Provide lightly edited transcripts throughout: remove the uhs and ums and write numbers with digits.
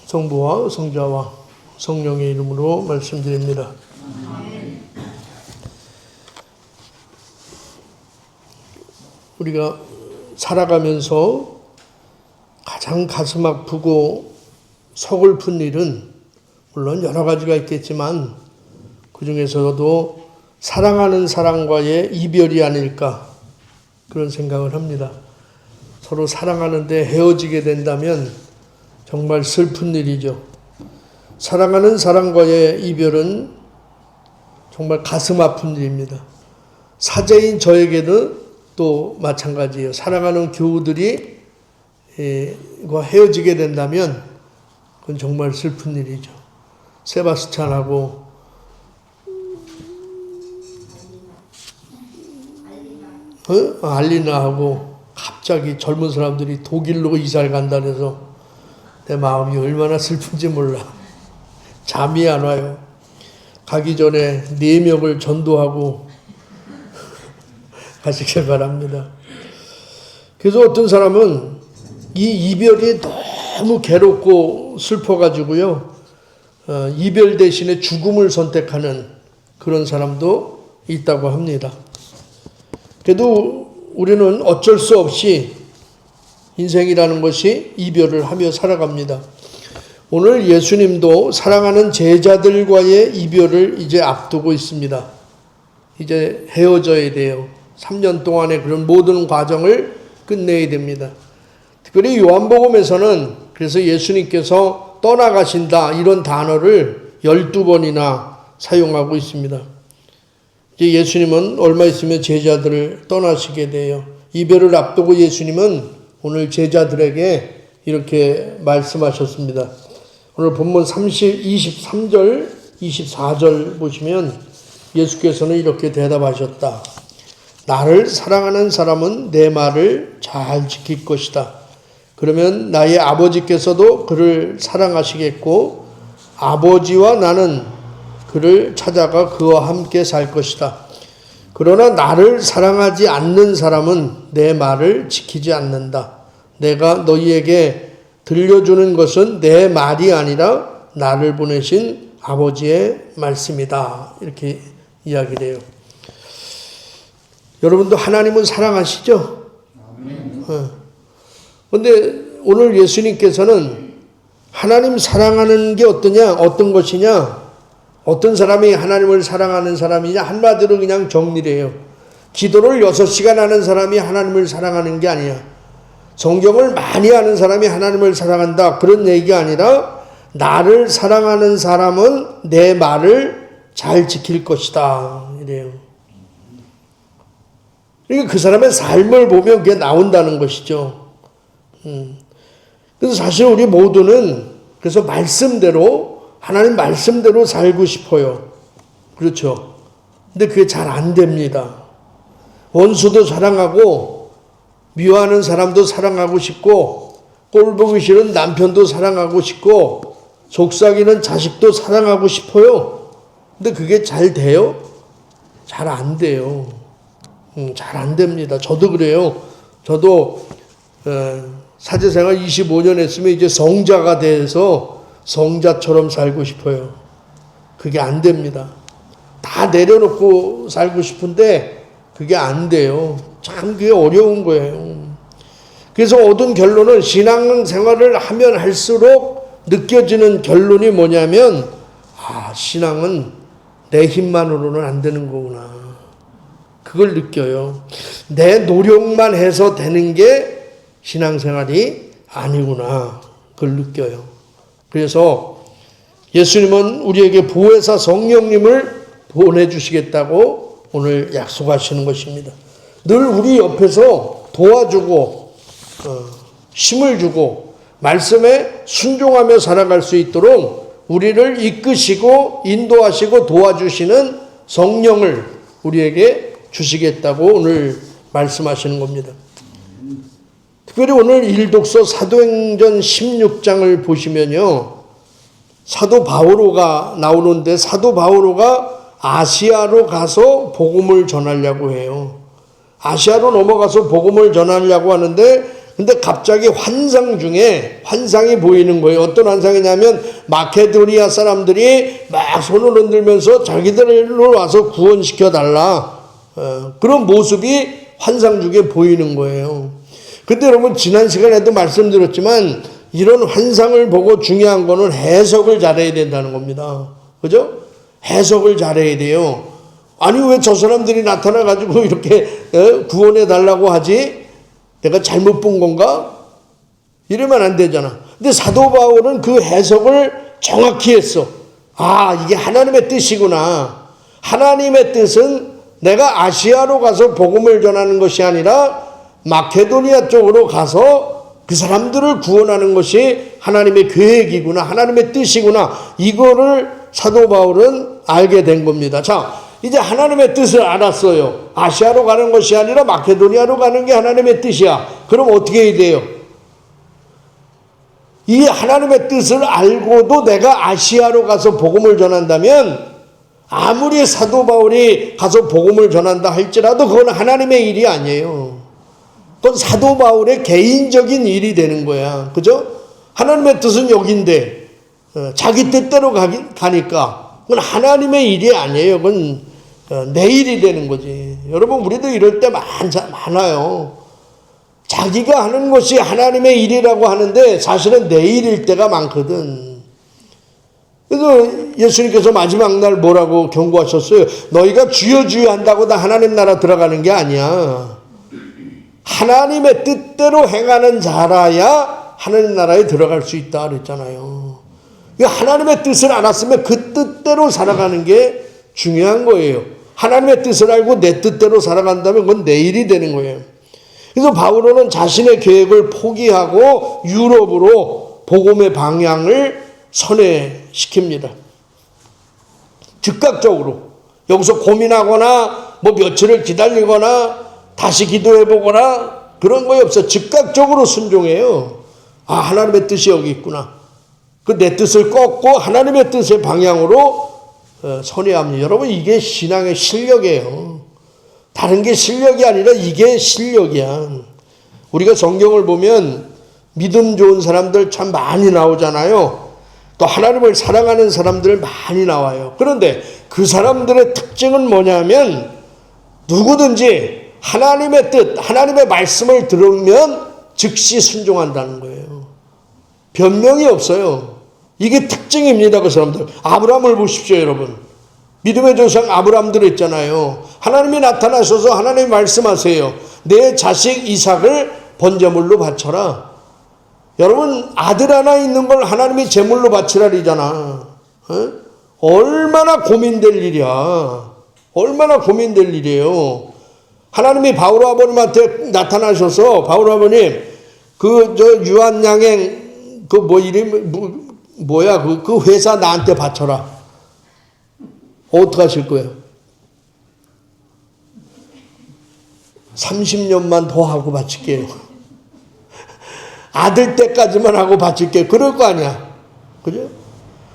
성부와 성자와 성령의 이름으로 말씀드립니다. 우리가 살아가면서 가장 가슴 아프고 서글픈 일은 물론 여러 가지가 있겠지만 그 중에서도 사랑하는 사람과의 이별이 아닐까 그런 생각을 합니다. 서로 사랑하는데 헤어지게 된다면 정말 슬픈 일이죠. 사랑하는 사람과의 이별은 정말 가슴 아픈 일입니다. 사제인 저에게는 또 마찬가지예요. 사랑하는 교우들이 헤어지게 된다면 그건 정말 슬픈 일이죠. 세바스찬하고 알리나하고 갑자기 젊은 사람들이 독일로 이사를 간다 그래서 내 마음이 얼마나 슬픈지 몰라. 잠이 안 와요. 가기 전에 4명을 전도하고 가시길 바랍니다. 그래서 어떤 사람은 이 이별이 너무 괴롭고 슬퍼가지고요, 이별 대신에 죽음을 선택하는 그런 사람도 있다고 합니다. 그래도 우리는 어쩔 수 없이 인생이라는 것이 이별을 하며 살아갑니다. 오늘 예수님도 사랑하는 제자들과의 이별을 이제 앞두고 있습니다. 이제 헤어져야 돼요. 3년 동안의 그런 모든 과정을 끝내야 됩니다. 특별히 요한복음에서는 그래서 예수님께서 떠나가신다 이런 단어를 12번이나 사용하고 있습니다. 이제 예수님은 얼마 있으면 제자들을 떠나시게 돼요. 이별을 앞두고 예수님은 오늘 제자들에게 이렇게 말씀하셨습니다. 오늘 본문 23절, 24절 보시면 예수께서는 이렇게 대답하셨다. 나를 사랑하는 사람은 내 말을 잘 지킬 것이다. 그러면 나의 아버지께서도 그를 사랑하시겠고 아버지와 나는 그를 찾아가 그와 함께 살 것이다. 그러나 나를 사랑하지 않는 사람은 내 말을 지키지 않는다. 내가 너희에게 들려주는 것은 내 말이 아니라 나를 보내신 아버지의 말씀이다. 이렇게 이야기를 해요. 여러분도 하나님은 사랑하시죠? 그런데 오늘 예수님께서는 하나님 사랑하는 게 어떤 것이냐? 어떤 사람이 하나님을 사랑하는 사람이냐? 한마디로 그냥 정리를 해요. 기도를 6시간 하는 사람이 하나님을 사랑하는 게 아니야. 성경을 많이 하는 사람이 하나님을 사랑한다. 그런 얘기가 아니라 나를 사랑하는 사람은 내 말을 잘 지킬 것이다. 이래요. 그러니까 그 사람의 삶을 보면 그게 나온다는 것이죠. 그래서 사실 우리 모두는 그래서 말씀대로 하나님 말씀대로 살고 싶어요. 그렇죠. 근데 그게 잘 안 됩니다. 원수도 사랑하고 미워하는 사람도 사랑하고 싶고 꼴보기 싫은 남편도 사랑하고 싶고 속삭이는 자식도 사랑하고 싶어요. 근데 그게 잘 돼요? 잘 안 돼요. 잘 안 됩니다. 저도 그래요. 저도 사제생활 25년 했으면 이제 성자가 돼서 성자처럼 살고 싶어요. 그게 안 됩니다. 다 내려놓고 살고 싶은데 그게 안 돼요. 참 그게 어려운 거예요. 그래서 얻은 결론은 신앙생활을 하면 할수록 느껴지는 결론이 뭐냐면 신앙은 내 힘만으로는 안 되는 거구나. 그걸 느껴요. 내 노력만 해서 되는 게 신앙생활이 아니구나. 그걸 느껴요. 그래서 예수님은 우리에게 보혜사 성령님을 보내주시겠다고 오늘 약속하시는 것입니다. 늘 우리 옆에서 도와주고 힘을 주고 말씀에 순종하며 살아갈 수 있도록 우리를 이끄시고 인도하시고 도와주시는 성령을 우리에게 주시겠다고 오늘 말씀하시는 겁니다. 특별히 오늘 일독서 사도행전 16장을 보시면요. 사도 바오로가 나오는데 사도 바오로가 아시아로 가서 복음을 전하려고 해요. 아시아로 넘어가서 복음을 전하려고 하는데 근데 갑자기 환상 중에 환상이 보이는 거예요. 어떤 환상이냐면 마케도니아 사람들이 막 손을 흔들면서 자기들을 와서 구원시켜 달라. 그런 모습이 환상 중에 보이는 거예요. 근데 여러분 지난 시간에도 말씀드렸지만 이런 환상을 보고 중요한 거는 해석을 잘해야 된다는 겁니다. 그죠? 해석을 잘해야 돼요. 아니 왜 저 사람들이 나타나가지고 이렇게 구원해 달라고 하지? 내가 잘못 본 건가? 이러면 안 되잖아. 근데 사도 바울은 그 해석을 정확히 했어. 아, 이게 하나님의 뜻이구나. 하나님의 뜻은 내가 아시아로 가서 복음을 전하는 것이 아니라 마케도니아 쪽으로 가서 그 사람들을 구원하는 것이 하나님의 계획이구나. 하나님의 뜻이구나. 이거를 사도 바울은 알게 된 겁니다. 자, 이제 하나님의 뜻을 알았어요. 아시아로 가는 것이 아니라 마케도니아로 가는 게 하나님의 뜻이야. 그럼 어떻게 해야 돼요? 이 하나님의 뜻을 알고도 내가 아시아로 가서 복음을 전한다면 아무리 사도 바울이 가서 복음을 전한다 할지라도 그건 하나님의 일이 아니에요. 그건 사도 바울의 개인적인 일이 되는 거야. 그죠? 하나님의 뜻은 여긴데 자기 뜻대로 가니까 그건 하나님의 일이 아니에요. 그건 내 일이 되는 거지. 여러분 우리도 이럴 때 많아요. 자기가 하는 것이 하나님의 일이라고 하는데 사실은 내 일일 때가 많거든. 그래서 예수님께서 마지막 날 뭐라고 경고하셨어요? 너희가 주여 주여 한다고 다 하나님 나라 들어가는 게 아니야. 하나님의 뜻대로 행하는 자라야 하나님 나라에 들어갈 수 있다 그랬잖아요. 하나님의 뜻을 알았으면 그 뜻대로 살아가는 게 중요한 거예요. 하나님의 뜻을 알고 내 뜻대로 살아간다면 그건 내 일이 되는 거예요. 그래서 바울은 자신의 계획을 포기하고 유럽으로 복음의 방향을 선회시킵니다. 즉각적으로. 여기서 고민하거나 뭐 며칠을 기다리거나 다시 기도해보거나 그런 거에 없어. 즉각적으로 순종해요. 아, 하나님의 뜻이 여기 있구나. 그 내 뜻을 꺾고 하나님의 뜻의 방향으로 선회합니다. 여러분 이게 신앙의 실력이에요. 다른 게 실력이 아니라 이게 실력이야. 우리가 성경을 보면 믿음 좋은 사람들 참 많이 나오잖아요. 또 하나님을 사랑하는 사람들 많이 나와요. 그런데 그 사람들의 특징은 뭐냐면 누구든지 하나님의 뜻, 하나님의 말씀을 들으면 즉시 순종한다는 거예요. 변명이 없어요. 이게 특징입니다. 그 사람들. 아브라함을 보십시오, 여러분. 믿음의 조상 아브라함들 있잖아요. 하나님이 나타나셔서 하나님이 말씀하세요. 내 자식 이삭을 번제물로 바쳐라. 여러분 아들 하나 있는 걸 하나님이 제물로 바치라리잖아. 얼마나 고민될 일이야. 얼마나 고민될 일이에요. 하나님이 바울 아버님한테 나타나셔서 바울 아버님 유한양행 그 회사 나한테 바쳐라. 어떻게 하실 거예요? 30년만 더 하고 바칠게요. 아들 때까지만 하고 바칠게요. 그럴 거 아니야. 그죠?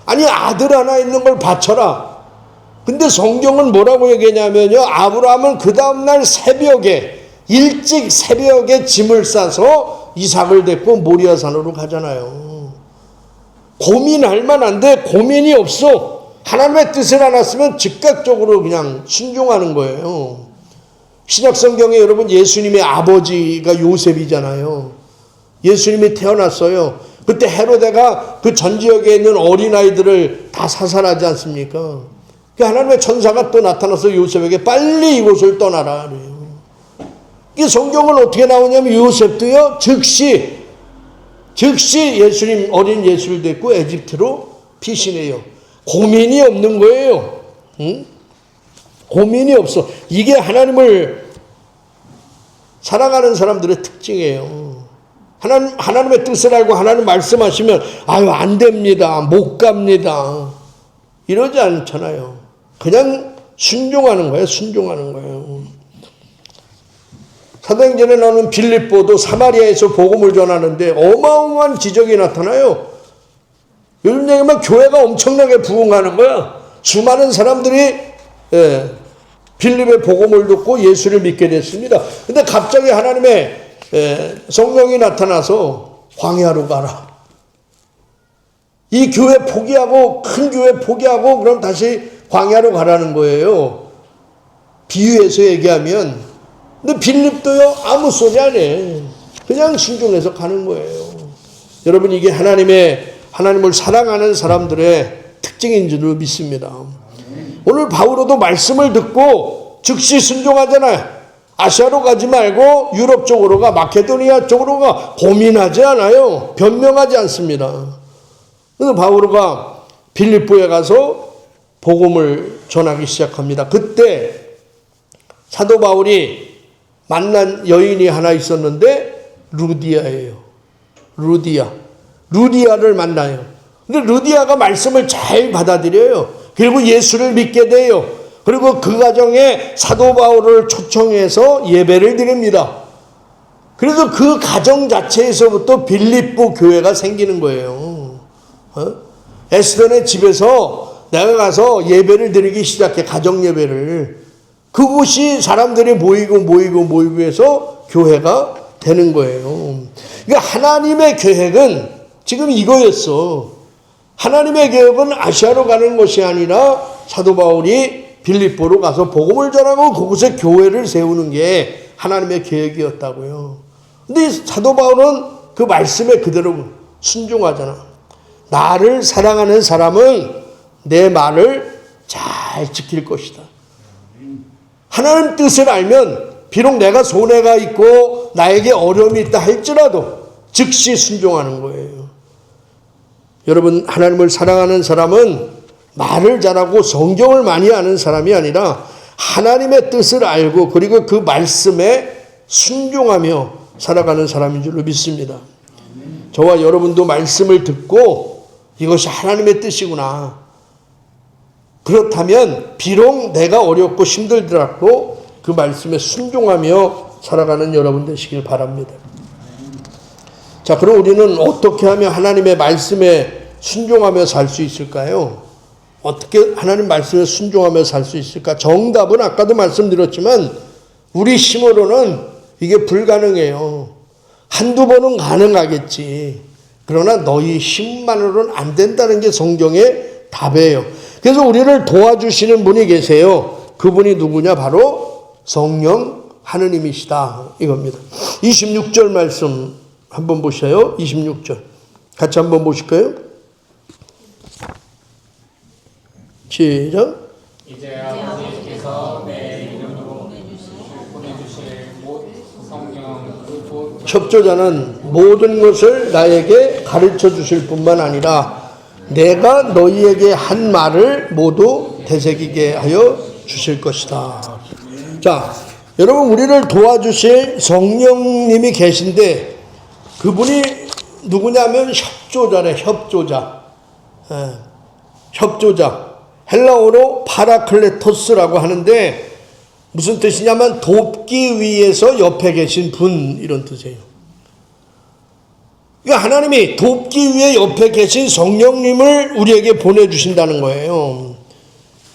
아니 아들 하나 있는 걸 바쳐라. 근데 성경은 뭐라고 얘기하냐면요. 아브라함은 그 다음날 일찍 새벽에 짐을 싸서 이삭을 데리고 모리아산으로 가잖아요. 고민할 만한데 고민이 없어. 하나님의 뜻을 알았으면 즉각적으로 그냥 순종하는 거예요. 신약성경에 여러분 예수님의 아버지가 요셉이잖아요. 예수님이 태어났어요. 그때 헤로데가 그 전 지역에 있는 어린아이들을 다 사살하지 않습니까? 하나님의 천사가 또 나타나서 요셉에게 빨리 이곳을 떠나라. 이 성경은 어떻게 나오냐면 요셉도요 즉시 예수님 어린 예수를 데리고 에집트로 피신해요. 고민이 없는 거예요. 응? 고민이 없어. 이게 하나님을 사랑하는 사람들의 특징이에요. 하나님의 뜻을 알고 하나님 말씀하시면 아유 안 됩니다. 못 갑니다. 이러지 않잖아요. 그냥 순종하는 거예요. 순종하는 거예요. 사도행전에 나오는 빌립보도 사마리아에서 복음을 전하는데 어마어마한 기적이 나타나요. 요즘 얘기하면 교회가 엄청나게 부흥하는 거야. 수많은 사람들이 빌립의 복음을 듣고 예수를 믿게 됐습니다. 근데 갑자기 하나님의 성령이 나타나서 광야로 가라. 이 교회 포기하고 큰 교회 포기하고 그럼 다시 광야로 가라는 거예요. 비유해서 얘기하면. 근데 빌립도요 아무 소리 안 해. 그냥 순종해서 가는 거예요. 여러분 이게 하나님을 사랑하는 사람들의 특징인 줄 믿습니다. 오늘 바울도 말씀을 듣고 즉시 순종하잖아요. 아시아로 가지 말고 유럽 쪽으로 가, 마케도니아 쪽으로 가. 고민하지 않아요. 변명하지 않습니다. 그래서 바울가 빌립보에 가서 복음을 전하기 시작합니다. 그때 사도 바울이 만난 여인이 하나 있었는데 루디아예요. 루디아를 만나요. 근데 루디아가 말씀을 잘 받아들여요. 그리고 예수를 믿게 돼요. 그리고 그 가정에 사도 바울을 초청해서 예배를 드립니다. 그래서 그 가정 자체에서부터 빌립보 교회가 생기는 거예요. 에스더네 집에서 내가 가서 예배를 드리기 시작해. 가정 예배를. 그곳이 사람들이 모이고 해서 교회가 되는 거예요. 그러니까 하나님의 계획은 지금 이거였어. 하나님의 계획은 아시아로 가는 것이 아니라 사도 바울이 빌립보로 가서 복음을 전하고 그곳에 교회를 세우는 게 하나님의 계획이었다고요. 근데 사도 바울은 그 말씀에 그대로 순종하잖아. 나를 사랑하는 사람은 내 말을 잘 지킬 것이다. 하나님 뜻을 알면 비록 내가 손해가 있고 나에게 어려움이 있다 할지라도 즉시 순종하는 거예요. 여러분 하나님을 사랑하는 사람은 말을 잘하고 성경을 많이 아는 사람이 아니라 하나님의 뜻을 알고 그리고 그 말씀에 순종하며 살아가는 사람인 줄로 믿습니다. 저와 여러분도 말씀을 듣고 이것이 하나님의 뜻이구나. 그렇다면 비록 내가 어렵고 힘들더라도 그 말씀에 순종하며 살아가는 여러분 되시길 바랍니다. 자, 그럼 우리는 어떻게 하면 하나님의 말씀에 순종하며 살 수 있을까요? 어떻게 하나님 말씀에 순종하며 살 수 있을까? 정답은 아까도 말씀드렸지만 우리 힘으로는 이게 불가능해요. 한두 번은 가능하겠지. 그러나 너희 힘만으로는 안 된다는 게 성경의 답이에요. 그래서 우리를 도와주시는 분이 계세요. 그분이 누구냐? 바로 성령 하느님이시다 이겁니다. 26절 말씀 한번 보셔요. 26절 같이 한번 보실까요? 시작. 이제 아버지께서 내 이름으로 보내주실 곧 성령 곧 협조자는 모든 것을 나에게 가르쳐 주실 뿐만 아니라 내가 너희에게 한 말을 모두 되새기게 하여 주실 것이다. 자, 여러분 우리를 도와주실 성령님이 계신데 그분이 누구냐면 협조자래. 협조자. 헬라어로 파라클레토스라고 하는데 무슨 뜻이냐면 돕기 위해서 옆에 계신 분 이런 뜻이에요. 그러니까 하나님이 돕기 위해 옆에 계신 성령님을 우리에게 보내주신다는 거예요.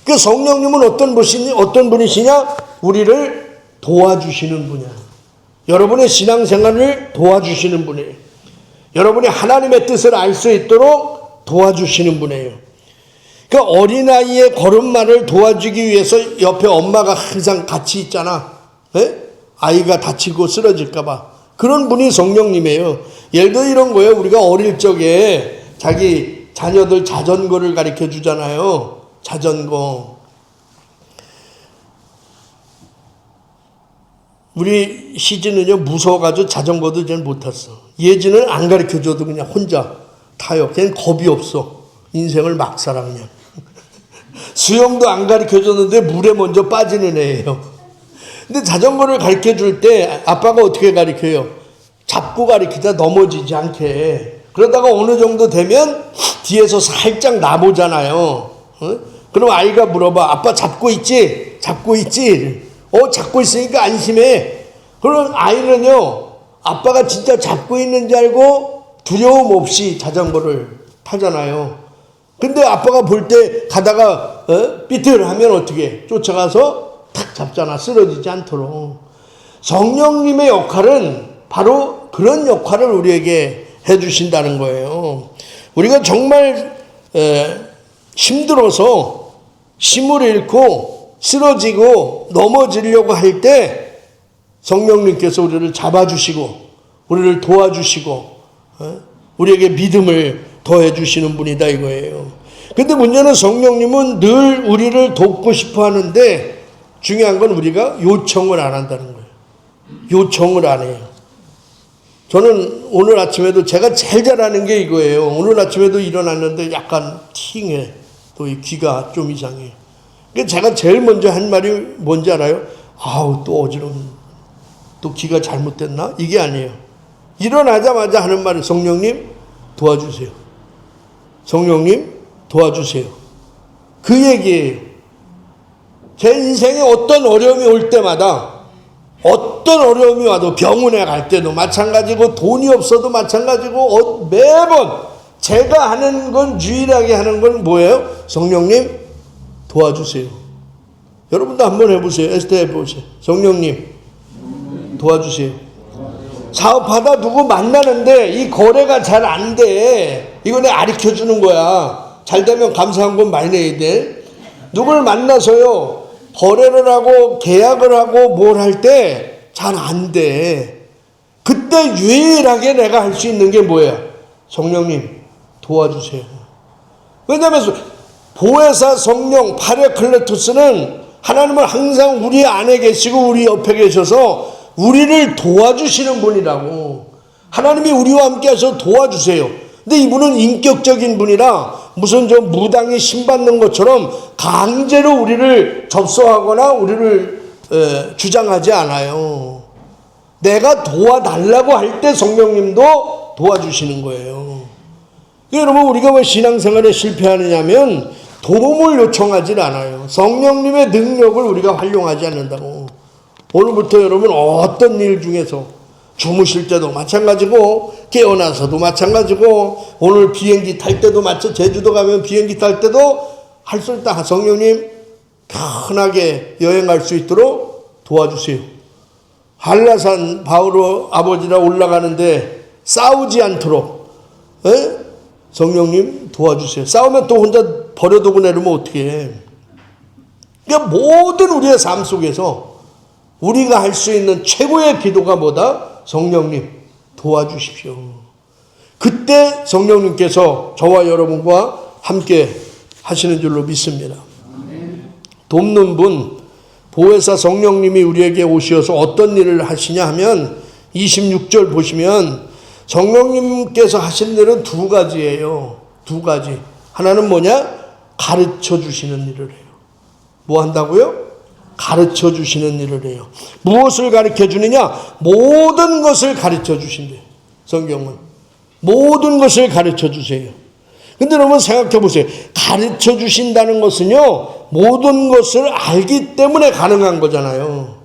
그 성령님은 어떤 분이시냐? 우리를 도와주시는 분이야. 여러분의 신앙생활을 도와주시는 분이에요. 여러분이 하나님의 뜻을 알 수 있도록 도와주시는 분이에요. 그러니까 어린아이의 걸음마를 도와주기 위해서 옆에 엄마가 항상 같이 있잖아. 네? 아이가 다치고 쓰러질까 봐. 그런 분이 성령님이에요. 예를 들어 이런 거예요. 우리가 어릴 적에 자기 자녀들 자전거를 가르쳐 주잖아요. 자전거. 우리 시즈는요 무서워가지고 자전거도 잘 못 탔어. 예지는 안 가르쳐줘도 그냥 혼자 타요. 그냥 겁이 없어. 인생을 막 살아 그냥. 수영도 안 가르쳐줬는데 물에 먼저 빠지는 애예요. 근데 자전거를 가르쳐줄 때 아빠가 어떻게 가르쳐요? 잡고 가르치다 넘어지지 않게. 그러다가 어느 정도 되면 뒤에서 살짝 놔보잖아요. 어? 그럼 아이가 물어봐. 아빠 잡고 있지? 잡고 있지? 잡고 있으니까 안심해. 그럼 아이는요 아빠가 진짜 잡고 있는 줄 알고 두려움 없이 자전거를 타잖아요. 근데 아빠가 볼 때 가다가 삐뚤하면 어떻게 쫓아가서 탁 잡잖아. 쓰러지지 않도록. 성령님의 역할은 바로 그런 역할을 우리에게 해주신다는 거예요. 우리가 정말 힘들어서 힘을 잃고 쓰러지고 넘어지려고 할 때 성령님께서 우리를 잡아주시고 우리를 도와주시고 우리에게 믿음을 더해주시는 분이다 이거예요. 근데 문제는 성령님은 늘 우리를 돕고 싶어 하는데 중요한 건 우리가 요청을 안 한다는 거예요. 요청을 안 해요. 저는 오늘 아침에도 제가 제일 잘하는 게 이거예요. 오늘 아침에도 일어났는데 약간 팅해. 또 이 귀가 좀 이상해. 그러니까 제가 제일 먼저 한 말이 뭔지 알아요? 아우 또 어지러운, 또 귀가 잘못됐나? 이게 아니에요. 일어나자마자 하는 말은 성령님 도와주세요. 성령님 도와주세요. 그 얘기예요. 제 인생에 어떤 어려움이 올 때마다, 어떤 어려움이 와도 병원에 갈 때도 마찬가지고 돈이 없어도 마찬가지고 매번 제가 하는 건, 유일하게 하는 건 뭐예요? 성령님 도와주세요. 여러분도 한번 해보세요. 에스테 해보세요. 성령님 도와주세요. 사업하다 누구 만나는데 이 거래가 잘 안 돼. 이거 내가 가르쳐주는 거야. 잘 되면 감사한 건 많이 내야 돼. 누굴 만나서요 거래를 하고 계약을 하고 뭘 할 때 잘 안 돼. 그때 유일하게 내가 할 수 있는 게 뭐야? 성령님 도와주세요. 왜냐하면 보혜사 성령 파레클레토스는 하나님은 항상 우리 안에 계시고 우리 옆에 계셔서 우리를 도와주시는 분이라고. 하나님이 우리와 함께 하셔서 도와주세요. 근데 이분은 인격적인 분이라 무슨 저 무당이 신받는 것처럼 강제로 우리를 접수하거나 우리를 주장하지 않아요. 내가 도와달라고 할 때 성령님도 도와주시는 거예요. 여러분 우리가 왜 신앙생활에 실패하느냐면 도움을 요청하지 않아요. 성령님의 능력을 우리가 활용하지 않는다고. 오늘부터 여러분 어떤 일 중에서 주무실 때도 마찬가지고 깨어나서도 마찬가지고 오늘 비행기 탈 때도 제주도 가면 비행기 탈 때도 할 수 있다. 성령님 편하게 여행할 수 있도록 도와주세요. 한라산 바오로 아버지랑 올라가는데 싸우지 않도록 성령님 도와주세요. 싸우면 또 혼자 버려두고 내려면 어떻게 해. 그러니까 모든 우리의 삶 속에서 우리가 할 수 있는 최고의 기도가 뭐다? 성령님 도와주십시오. 그때 성령님께서 저와 여러분과 함께 하시는 줄로 믿습니다. 돕는 분, 보혜사 성령님이 우리에게 오셔서 어떤 일을 하시냐 하면 26절 보시면 성령님께서 하신 일은 두 가지예요. 두 가지. 하나는 뭐냐? 가르쳐 주시는 일을 해요. 뭐 한다고요? 가르쳐 주시는 일을 해요. 무엇을 가르쳐 주느냐? 모든 것을 가르쳐 주신대요. 성경은. 모든 것을 가르쳐 주세요. 근데 여러분 생각해 보세요. 가르쳐 주신다는 것은요, 모든 것을 알기 때문에 가능한 거잖아요.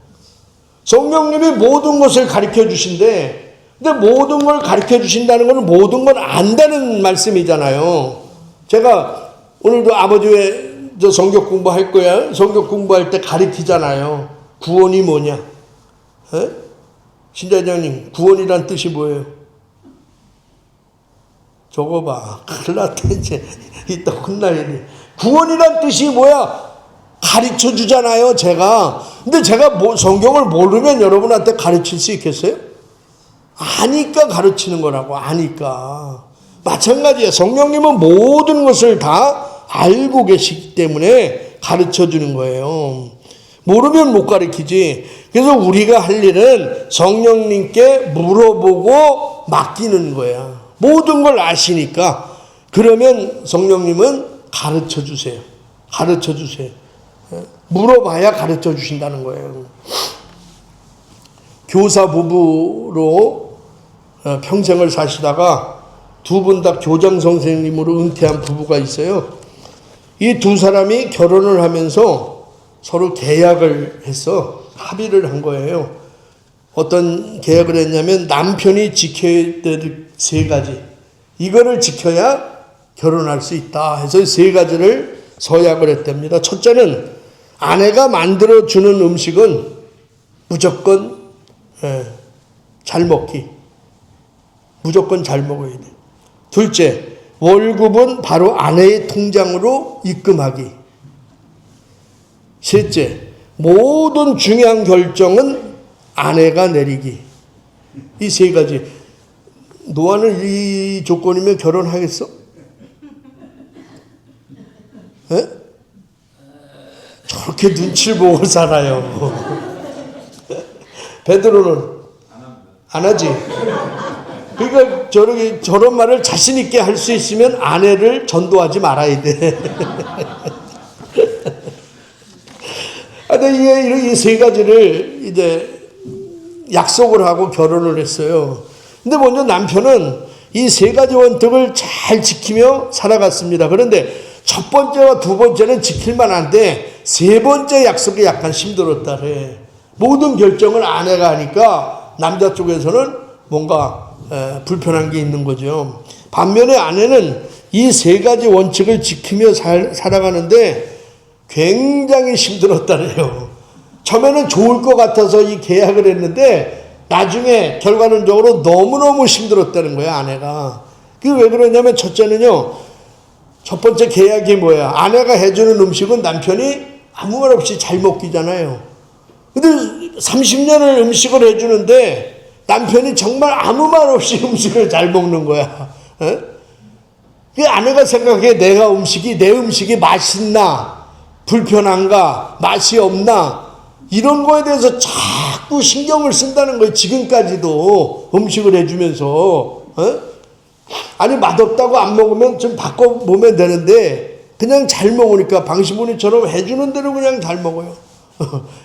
성령님이 모든 것을 가르쳐 주신데, 근데 모든 걸 가르쳐 주신다는 것은 모든 걸 안다는 말씀이잖아요. 제가 오늘도 아버지의 저 성경 공부할 거야. 성경 공부할 때 가르치잖아요. 구원이 뭐냐? 신자장님, 구원이란 뜻이 뭐예요? 저거 봐. 큰일 났다, 이제. 이따 혼나야 돼. 구원이란 뜻이 뭐야? 가르쳐 주잖아요, 제가. 근데 제가 성경을 모르면 여러분한테 가르칠 수 있겠어요? 아니까 가르치는 거라고, 아니까. 마찬가지예요. 성령님은 모든 것을 다 알고 계시기 때문에 가르쳐 주는 거예요. 모르면 못 가르치지. 그래서 우리가 할 일은 성령님께 물어보고 맡기는 거야. 모든 걸 아시니까. 그러면 성령님은 가르쳐 주세요. 가르쳐 주세요. 물어봐야 가르쳐 주신다는 거예요. 교사 부부로 평생을 사시다가 두 분 다 교장 선생님으로 은퇴한 부부가 있어요. 이 두 사람이 결혼을 하면서 서로 계약을 해서 합의를 한 거예요. 어떤 계약을 했냐면 남편이 지켜야 될 세 가지. 이거를 지켜야 결혼할 수 있다 해서 세 가지를 서약을 했답니다. 첫째는 아내가 만들어주는 음식은 무조건 잘 먹기. 무조건 잘 먹어야 돼. 둘째, 월급은 바로 아내의 통장으로 입금하기. 셋째, 모든 중요한 결정은 아내가 내리기. 이 세 가지. 노아는 이 조건이면 결혼하겠어? 에? 저렇게 눈치를 보고 살아요. 베드로는 안 하지. 그러니까 저런 말을 자신 있게 할 수 있으면 아내를 전도하지 말아야 돼. 근데 이 세 가지를 이제 약속을 하고 결혼을 했어요. 근데 먼저 남편은 이 세 가지 원칙을 잘 지키며 살아갔습니다. 그런데 첫 번째와 두 번째는 지킬만 한데 세 번째 약속이 약간 힘들었다 그래. 모든 결정을 아내가 하니까 남자 쪽에서는 뭔가 불편한 게 있는 거죠. 반면에 아내는 이 세 가지 원칙을 지키며 살아가는데 굉장히 힘들었다네요. 처음에는 좋을 것 같아서 이 계약을 했는데 나중에 결과론적으로 너무너무 힘들었다는 거야, 아내가. 그게 왜 그러냐면 첫째는요, 첫 번째 계약이 뭐야? 아내가 해주는 음식은 남편이 아무 말 없이 잘 먹기잖아요. 근데 30년을 음식을 해주는데 남편이 정말 아무 말 없이 음식을 잘 먹는 거야. 그 아내가 생각해 내 음식이 맛있나, 불편한가, 맛이 없나, 이런 거에 대해서 자꾸 신경을 쓴다는 거예요. 지금까지도 음식을 해주면서. 아니 맛없다고 안 먹으면 좀 바꿔보면 되는데 그냥 잘 먹으니까 방시문이처럼 해주는 대로 그냥 잘 먹어요.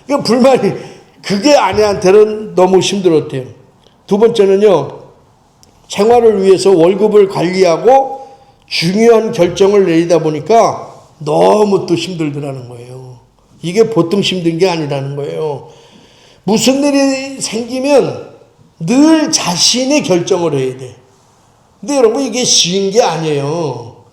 그러니까 불만이, 그게 아내한테는 너무 힘들었대요. 두 번째는요, 생활을 위해서 월급을 관리하고 중요한 결정을 내리다 보니까 너무 또 힘들더라는 거예요. 이게 보통 힘든 게 아니라는 거예요. 무슨 일이 생기면 늘 자신이 결정을 해야 돼. 근데 여러분 이게 쉬운 게 아니에요.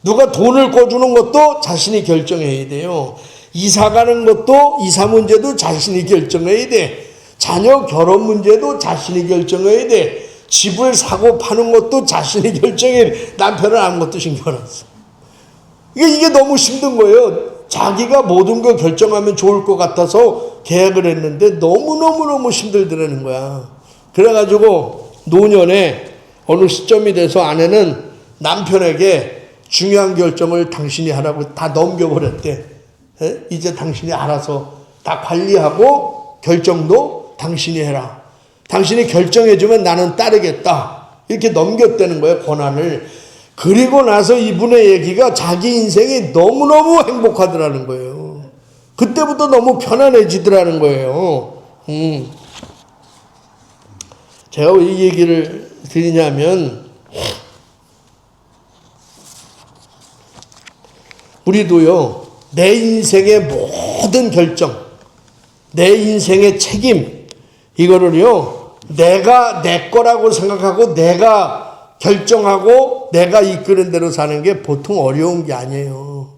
누가 돈을 꿔주는 것도 자신이 결정해야 돼요. 이사 가는 것도, 이사 문제도 자신이 결정해야 돼. 자녀 결혼 문제도 자신이 결정해야 돼. 집을 사고 파는 것도 자신이 결정해야 돼. 남편은 아무것도 신경 안 써. 이게 너무 힘든 거예요. 자기가 모든 걸 결정하면 좋을 것 같아서 계약을 했는데 너무너무너무 힘들더라는 거야. 그래가지고 노년에 어느 시점이 돼서 아내는 남편에게 중요한 결정을 당신이 하라고 다 넘겨버렸대. 이제 당신이 알아서 다 관리하고 결정도 당신이 해라. 당신이 결정해주면 나는 따르겠다. 이렇게 넘겼다는 거예요, 권한을. 그리고 나서 이분의 얘기가 자기 인생이 너무너무 행복하더라는 거예요. 그때부터 너무 편안해지더라는 거예요. 제가 왜 이 얘기를 드리냐면, 우리도요, 내 인생의 모든 결정, 내 인생의 책임, 이거를요, 내가 내 거라고 생각하고 내가 결정하고 내가 이끄는 대로 사는 게 보통 어려운 게 아니에요.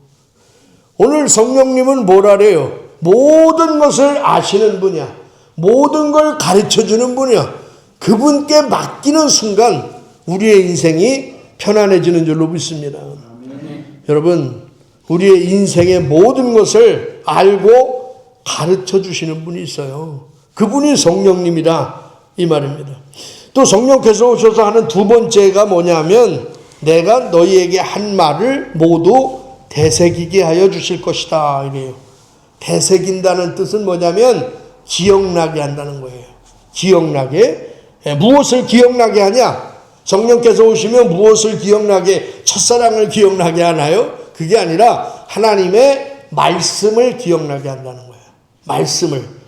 오늘 성령님은 뭐라래요? 모든 것을 아시는 분이야. 모든 걸 가르쳐주는 분이야. 그분께 맡기는 순간 우리의 인생이 편안해지는 줄로 믿습니다. 여러분, 우리의 인생의 모든 것을 알고 가르쳐 주시는 분이 있어요. 그분이 성령님이다, 이 말입니다. 또 성령께서 오셔서 하는 두 번째가 뭐냐면, 내가 너희에게 한 말을 모두 되새기게 하여 주실 것이다, 이래요. 되새긴다는 뜻은 뭐냐면 기억나게 한다는 거예요. 기억나게. 무엇을 기억나게 하냐? 성령께서 오시면 무엇을 기억나게, 첫사랑을 기억나게 하나요? 그게 아니라 하나님의 말씀을 기억나게 한다는 거예요. 말씀을.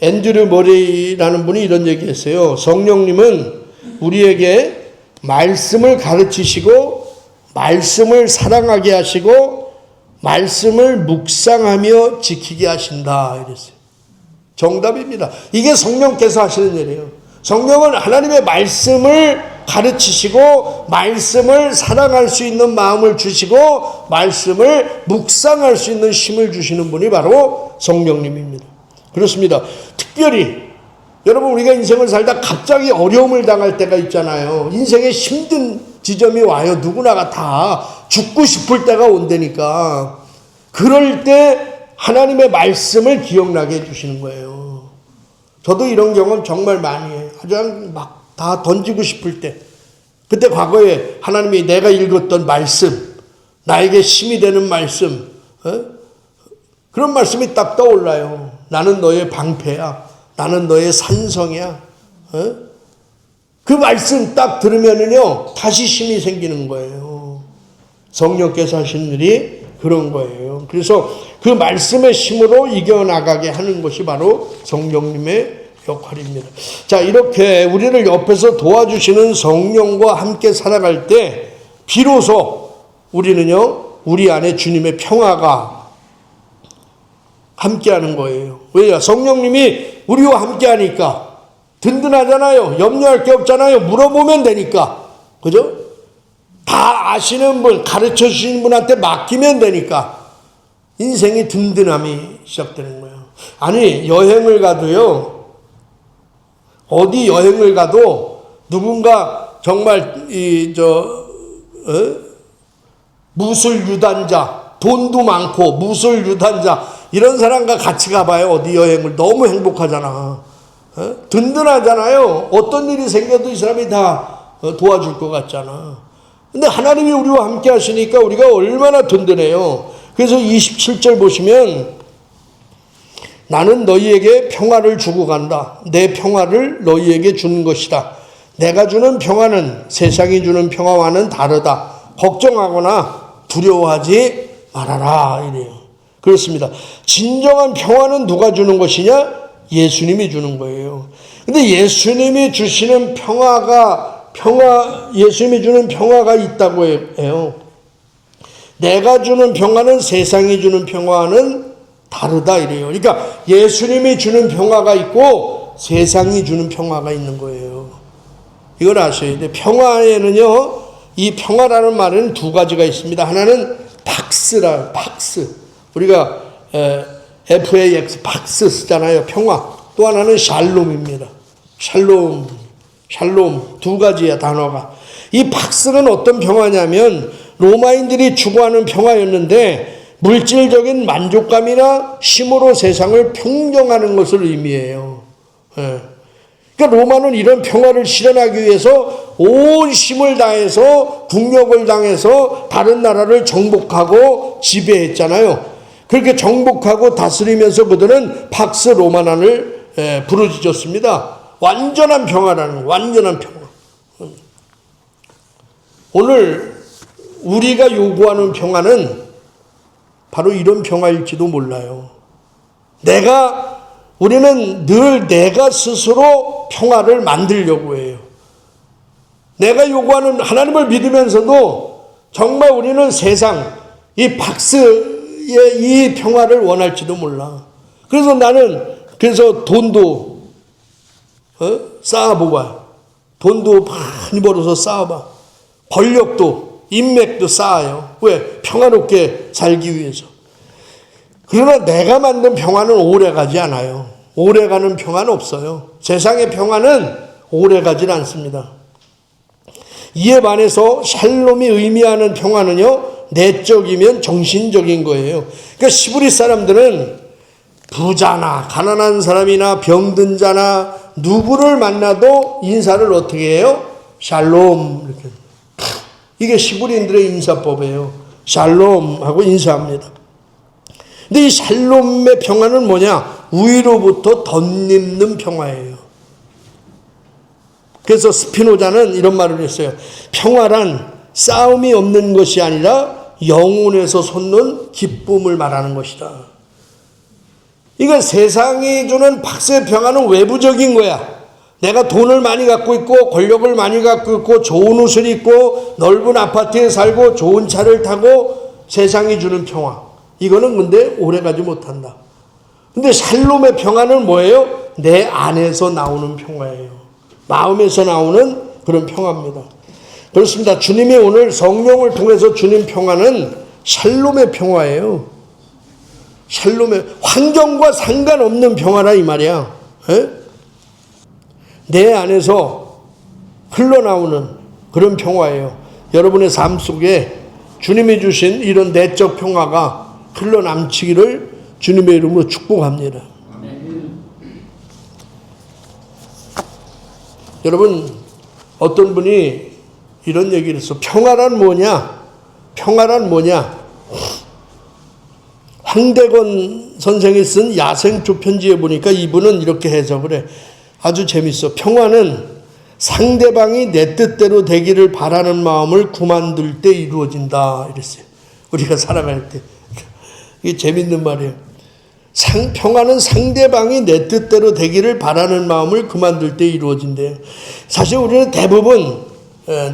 앤드류 머레이라는 분이 이런 얘기했어요. 성령님은 우리에게 말씀을 가르치시고 말씀을 사랑하게 하시고 말씀을 묵상하며 지키게 하신다, 이랬어요. 정답입니다. 이게 성령께서 하시는 일이에요. 성령은 하나님의 말씀을 가르치시고 말씀을 사랑할 수 있는 마음을 주시고 말씀을 묵상할 수 있는 힘을 주시는 분이 바로 성령님입니다. 그렇습니다. 특별히 여러분, 우리가 인생을 살다 갑자기 어려움을 당할 때가 있잖아요. 인생에 힘든 지점이 와요. 누구나가 다 죽고 싶을 때가 온다니까. 그럴 때 하나님의 말씀을 기억나게 해주시는 거예요. 저도 이런 경험 정말 많이 해요. 그냥 막 다 던지고 싶을 때. 그때 과거에 하나님이 내가 읽었던 말씀, 나에게 힘이 되는 말씀, 그런 말씀이 딱 떠올라요. 나는 너의 방패야. 나는 너의 산성이야. 그 말씀 딱 들으면은요, 다시 힘이 생기는 거예요. 성령께서 하신 일이 그런 거예요. 그래서 그 말씀의 힘으로 이겨나가게 하는 것이 바로 성령님의 역할입니다. 자, 이렇게 우리를 옆에서 도와주시는 성령과 함께 살아갈 때 비로소 우리는요, 우리 안에 주님의 평화가 함께하는 거예요. 왜요? 성령님이 우리와 함께하니까 든든하잖아요. 염려할 게 없잖아요. 물어보면 되니까. 그죠? 다 아시는 분, 가르쳐 주시는 분한테 맡기면 되니까 인생이 든든함이 시작되는 거예요. 아니, 여행을 가도요, 어디 여행을 가도 누군가 정말 무술 유단자, 돈도 많고 무술 유단자 이런 사람과 같이 가봐요. 어디 여행을. 너무 행복하잖아. 든든하잖아요. 어떤 일이 생겨도 이 사람이 다 도와줄 것 같잖아. 근데 하나님이 우리와 함께 하시니까 우리가 얼마나 든든해요. 그래서 27절 보시면 나는 너희에게 평화를 주고 간다. 내 평화를 너희에게 주는 것이다. 내가 주는 평화는 세상이 주는 평화와는 다르다. 걱정하거나 두려워하지 말아라. 이래요. 그렇습니다. 진정한 평화는 누가 주는 것이냐? 예수님이 주는 거예요. 근데 예수님이 주시는 예수님이 주는 평화가 있다고 해요. 내가 주는 평화는 세상이 주는 평화는 다르다 이래요. 그러니까 예수님이 주는 평화가 있고 세상이 주는 평화가 있는 거예요. 이걸 아셔야 돼요. 평화에는요, 이 평화라는 말은 두 가지가 있습니다. 하나는 박스. 우리가 FAX 박스 쓰잖아요. 평화. 또 하나는 샬롬입니다. 샬롬 두 가지의 단어가. 이 박스는 어떤 평화냐면 로마인들이 추구하는 평화였는데 물질적인 만족감이나 힘으로 세상을 평정하는 것을 의미해요. 그러니까 로마는 이런 평화를 실현하기 위해서 온 힘을 다해서 국력을 당해서 다른 나라를 정복하고 지배했잖아요. 그렇게 정복하고 다스리면서 그들은 팍스 로마난을 부르짖었습니다. 완전한 평화라는, 완전한 평화. 오늘 우리가 요구하는 평화는 바로 이런 평화일지도 몰라요. 우리는 늘 내가 스스로 평화를 만들려고 해요. 내가 요구하는 하나님을 믿으면서도 정말 우리는 세상, 이 박스의 이 평화를 원할지도 몰라. 그래서 돈도 쌓아보봐. 돈도 많이 벌어서 쌓아봐. 권력도, 인맥도 쌓아요. 왜? 평화롭게 살기 위해서. 그러나 내가 만든 평화는 오래가지 않아요. 오래가는 평화는 없어요. 세상의 평화는 오래가지 않습니다. 이에 반해서 샬롬이 의미하는 평화는요, 내적이면 정신적인 거예요. 그러니까 시브리 사람들은 부자나 가난한 사람이나 병든 자나 누구를 만나도 인사를 어떻게 해요? 샬롬 이렇게. 이게 시브리인들의 인사법이에요. 샬롬 하고 인사합니다. 근데 이 샬롬의 평화는 뭐냐? 위로부터 덧입는 평화예요. 그래서 스피노자는 이런 말을 했어요. 평화란 싸움이 없는 것이 아니라 영혼에서 솟는 기쁨을 말하는 것이다. 이건 세상이 주는 박스의 평화는 외부적인 거야. 내가 돈을 많이 갖고 있고 권력을 많이 갖고 있고 좋은 옷을 입고 넓은 아파트에 살고 좋은 차를 타고 세상이 주는 평화. 이거는 근데 오래가지 못한다. 근데 샬롬의 평화는 뭐예요? 내 안에서 나오는 평화예요. 마음에서 나오는 그런 평화입니다. 그렇습니다. 주님이 오늘 성령을 통해서 주는 평화는 샬롬의 평화예요. 샬롬의, 환경과 상관없는 평화라 이 말이야. 에? 내 안에서 흘러나오는 그런 평화예요. 여러분의 삶 속에 주님이 주신 이런 내적 평화가 흘러남치기를 주님의 이름으로 축복합니다. 여러분, 어떤 분이 이런 얘기를 했어. 평화란 뭐냐? 평화란 뭐냐? 황대건 선생이 쓴 야생초 편지에 보니까 이분은 이렇게 해석을 해. 아주 재밌어. 평화는 상대방이 내 뜻대로 되기를 바라는 마음을 그만둘 때 이루어진다. 이랬어요. 우리가 살아갈 때. 이게 재밌는 말이에요. 평화는 상대방이 내 뜻대로 되기를 바라는 마음을 그만둘 때 이루어진대요. 사실 우리는 대부분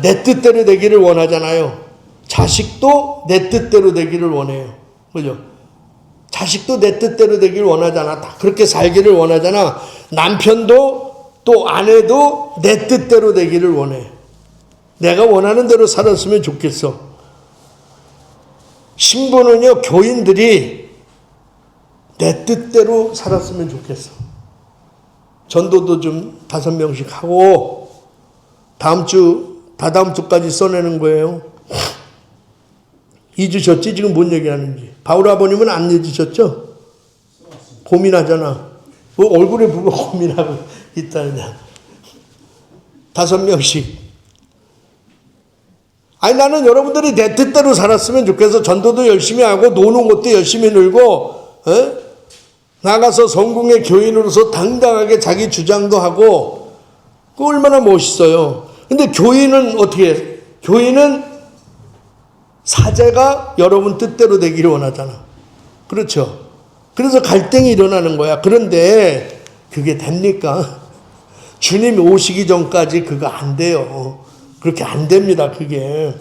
내 뜻대로 되기를 원하잖아요. 자식도 내 뜻대로 되기를 원해요. 그죠? 자식도 내 뜻대로 되기를 원하잖아. 다 그렇게 살기를 원하잖아. 남편도 또 아내도 내 뜻대로 되기를 원해. 내가 원하는 대로 살았으면 좋겠어. 신부는요, 교인들이 내 뜻대로 살았으면 좋겠어. 전도도 좀 5명씩 하고 다다음 주까지 써내는 거예요. 잊으셨지? 지금 뭔 얘기하는지. 바울 아버님은 안 잊으셨죠? 고민하잖아. 뭐 얼굴에 보고 고민하고 있다냐. 5명씩. 아니, 나는 여러분들이 내 뜻대로 살았으면 좋겠어. 전도도 열심히 하고 노는 것도 열심히 늘고 나가서 성공의 교인으로서 당당하게 자기 주장도 하고, 그거 얼마나 멋있어요. 근데 교인은 어떻게 해? 교인은 사제가 여러분 뜻대로 되기를 원하잖아. 그렇죠? 그래서 갈등이 일어나는 거야. 그런데 그게 됩니까? 주님이 오시기 전까지 그거 안 돼요. 그렇게 안 됩니다, 그게.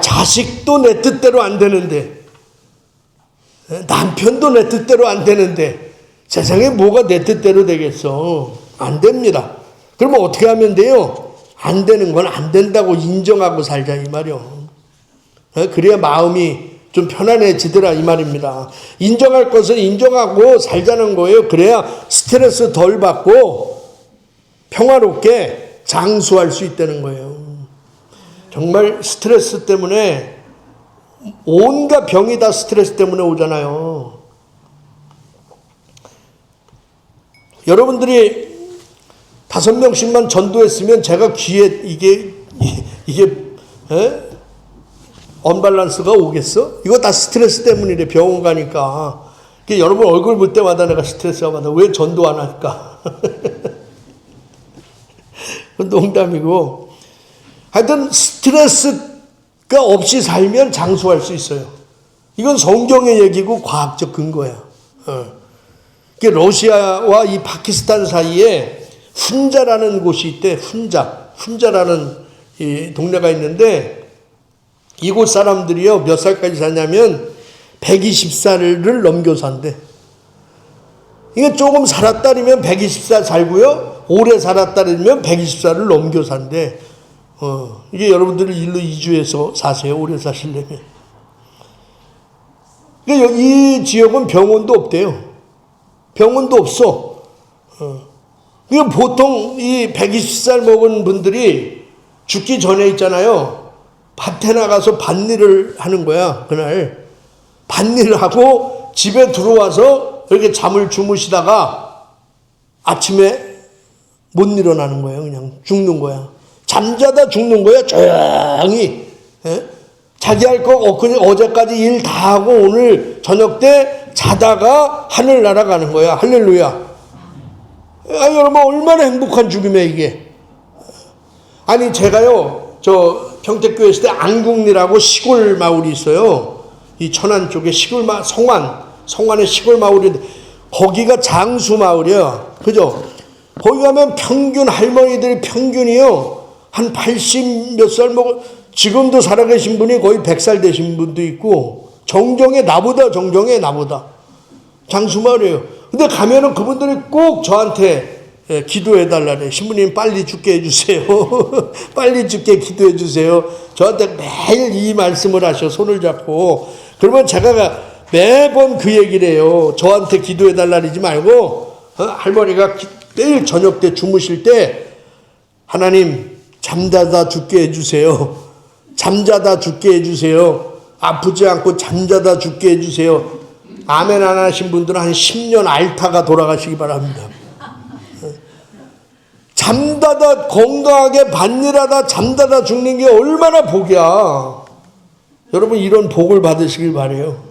자식도 내 뜻대로 안 되는데, 남편도 내 뜻대로 안 되는데, 세상에 뭐가 내 뜻대로 되겠어? 안 됩니다. 그러면 어떻게 하면 돼요? 안 되는 건 안 된다고 인정하고 살자, 이 말이요. 그래야 마음이 좀 편안해지더라, 이 말입니다. 인정할 것은 인정하고 살자는 거예요. 그래야 스트레스 덜 받고 평화롭게 장수할 수 있다는 거예요. 정말 스트레스 때문에 온갖 병이 다 스트레스 때문에 오잖아요. 여러분들이 5명씩만 전도했으면 제가 귀에 이게 언밸런스가 오겠어? 이거 다 스트레스 때문이래. 병원 가니까. 여러분 얼굴 볼 때마다 내가 스트레스가 받아. 왜 전도 안 할까? 농담이고. 하여튼 스트레스가 없이 살면 장수할 수 있어요. 이건 성경의 얘기고 과학적 근거야. 러시아와 이 파키스탄 사이에 훈자라는 곳이 있대. 훈자라는 이 동네가 있는데, 이곳 사람들이요, 몇 살까지 사냐면 120살을 넘겨 산대. 이게 조금 살았다면 120살 살고요, 오래 살았다면 120살을 넘겨 산대. 이게 여러분들이 일로 이주해서 사세요, 오래 사시려면. 그러니까 이 지역은 병원도 없대요. 병원도 없어. 그러니까 보통 이 120살 먹은 분들이 죽기 전에 있잖아요. 밭에 나가서 밭일을 하는 거야, 그날. 밭일을 하고 집에 들어와서 이렇게 잠을 주무시다가 아침에 못 일어나는 거예요. 그냥 죽는 거야. 잠자다 죽는 거야, 조용히. 자기 할 거 어제까지 일 다 하고 오늘 저녁 때 자다가 하늘 날아가는 거야. 할렐루야. 여러분, 얼마나 행복한 죽음이야, 이게. 아니, 제가요, 저 평택교회 있을 때 안국리라고 시골 마을이 있어요. 이 천안 쪽에 시골 마을, 성안의 시골 마을인데, 거기가 장수 마을이야. 그죠? 거기 가면 평균 할머니들이 평균이요, 한 80 몇 살 먹어, 지금도 살아계신 분이 거의 100살 되신 분도 있고, 정정해, 나보다. 장수 마을이에요. 근데 가면은 그분들이 꼭 저한테 기도해달라래. 신부님 빨리 죽게 해주세요. 빨리 죽게 기도해 주세요. 저한테 매일 이 말씀을 하셔. 손을 잡고. 그러면 제가 매번 그 얘기를 해요. 저한테 기도해달라지 말고 할머니가 매일 저녁 때 주무실 때 하나님 잠자다 죽게 해주세요. 잠자다 죽게 해주세요. 아프지 않고 잠자다 죽게 해주세요. 아멘 안 하신 분들은 한 10년 앓다가 돌아가시기 바랍니다. 잠자다 건강하게 반일하다 잠자다 죽는 게 얼마나 복이야. 여러분 이런 복을 받으시길 바라요.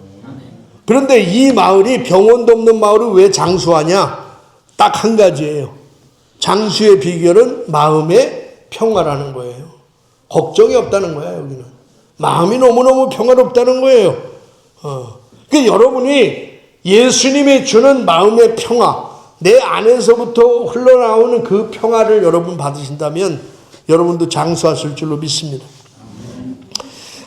그런데 이 마을이 병원도 없는 마을을 왜 장수하냐? 딱 한 가지예요. 장수의 비결은 마음의 평화라는 거예요. 걱정이 없다는 거야 여기는. 마음이 너무너무 평화롭다는 거예요. 그러니까 여러분이 예수님이 주는 마음의 평화, 내 안에서부터 흘러나오는 그 평화를 여러분 받으신다면 여러분도 장수하실 줄로 믿습니다.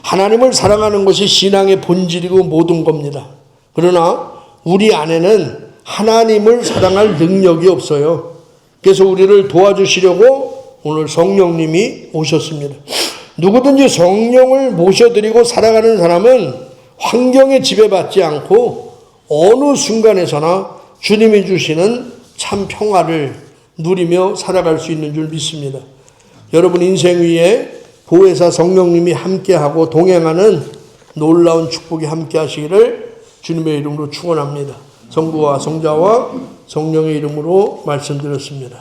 하나님을 사랑하는 것이 신앙의 본질이고 모든 겁니다. 그러나 우리 안에는 하나님을 사랑할 능력이 없어요. 그래서 우리를 도와주시려고 오늘 성령님이 오셨습니다. 누구든지 성령을 모셔드리고 살아가는 사람은 환경에 지배받지 않고 어느 순간에서나 주님이 주시는 참 평화를 누리며 살아갈 수 있는 줄 믿습니다. 여러분 인생 위에 보혜사 성령님이 함께하고 동행하는 놀라운 축복이 함께 하시기를 주님의 이름으로 축원합니다. 성부와 성자와 성령의 이름으로 말씀드렸습니다.